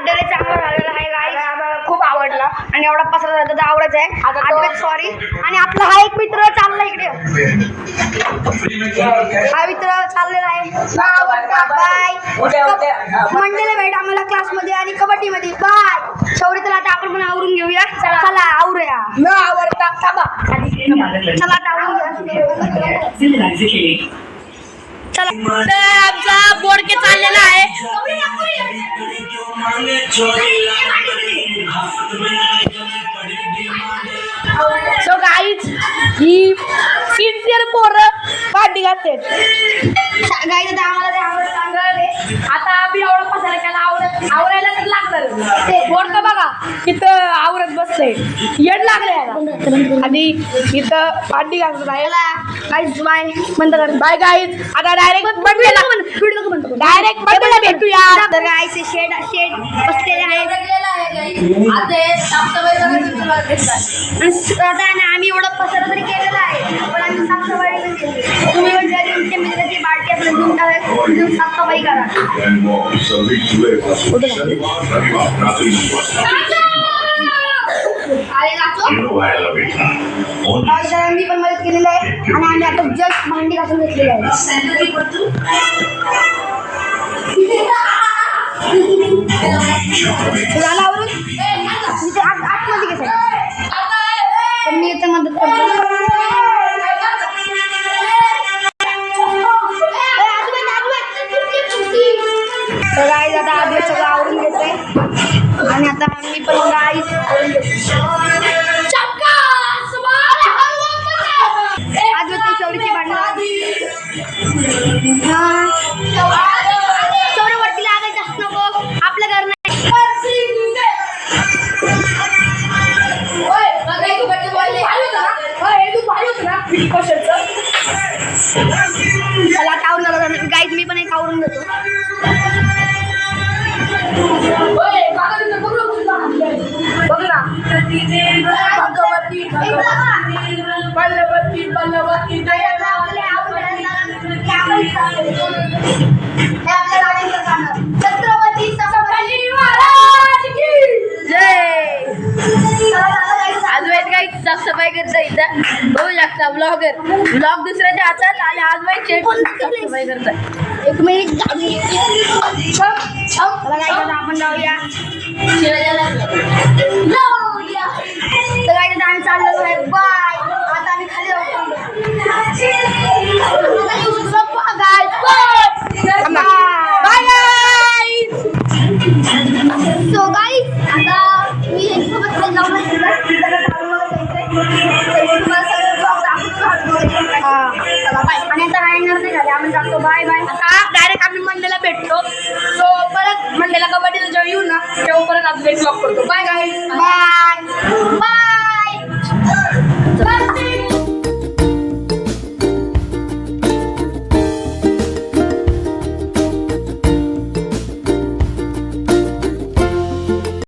Birthday चांगला झालेला आहे गाईस, आम्हाला खूप आवडला आणि एवढा पसरा झाला तर आवडच आहे. आता सॉरी. आणि आपला हा एक मित्र चालला इकडे, हा मित्र चाललेला आहे. बाय. मंडेला भेट आम्हाला क्लासमध्ये आणि कबड्डीमध्ये. बाय. शौर्य, चला आता आपण पण आवरून घेऊया. चला आवरूया. न आवडता थांबा. चला आता आवरून घेऊया. चला आमचा बोडके चाललेला आहे. सो गाईज ही सिन्सिअर पोरं पार्टी घालते. गाईज आता आम्हाला ते आवडत सांगले. आता आम्ही एवढं पसारा केला, आवरायला तर लागणार. ते बोडकं बघा तिथं आवरत बसतंय, येड लागले याला. आणि इथं पार्टी घालतो आहे. गाईज बाय म्हणता कर. Bye guys. आता डायरेक्ट भेटूया. तर गाईज शेड बसलेले आहे. आता आम्ही एवढं पसारा तरी केलेला आहे, पण आम्ही साफसफाई नाही केली. तुम्ही म्हणजे तुमच्या मित्राची पार्टी आपल्याला घेऊन साफसफाई करा. मी पण मदत केलेली आहे आणि आम्ही आता जस्ट भांडी घासून घेतलेली आहे. झाला आवरून आतमध्ये घे पण मी इथं मदत करतो. तर गाईज आता आधी सगळं आवरून घेतोय आणि आता मी पण गाईज आवरून घेतो. आज होती शौर्यची भांडणं. शौर्य वरती लागायचं जास्त नको, आपलं घर नाही. चला आवरून झालं गाईज, मी पण एक आवरून घेतो. बघ ना साफसफाई करता इथं बघू शकता. ब्लॉग दुसऱ्याच्या हातात आणि आज साफसफाई करतात. एक मिनिट आपण जाऊया. तर आम्ही चाललेलो आहे. बाय. आता आम्ही खाली सो गाईज आता मी यांच्यासोबत खाली जाऊन आणि आता राहणार नाही झाले, आम्ही जातो. Bye bye. आता डायरेक्ट आम्ही मंडेला भेटतो. सो परत मंडेला कबड्डीला जेव्हा येऊ ना तेव्हा परत आज ब्लॉग करतो. Bye guys. Bye bye.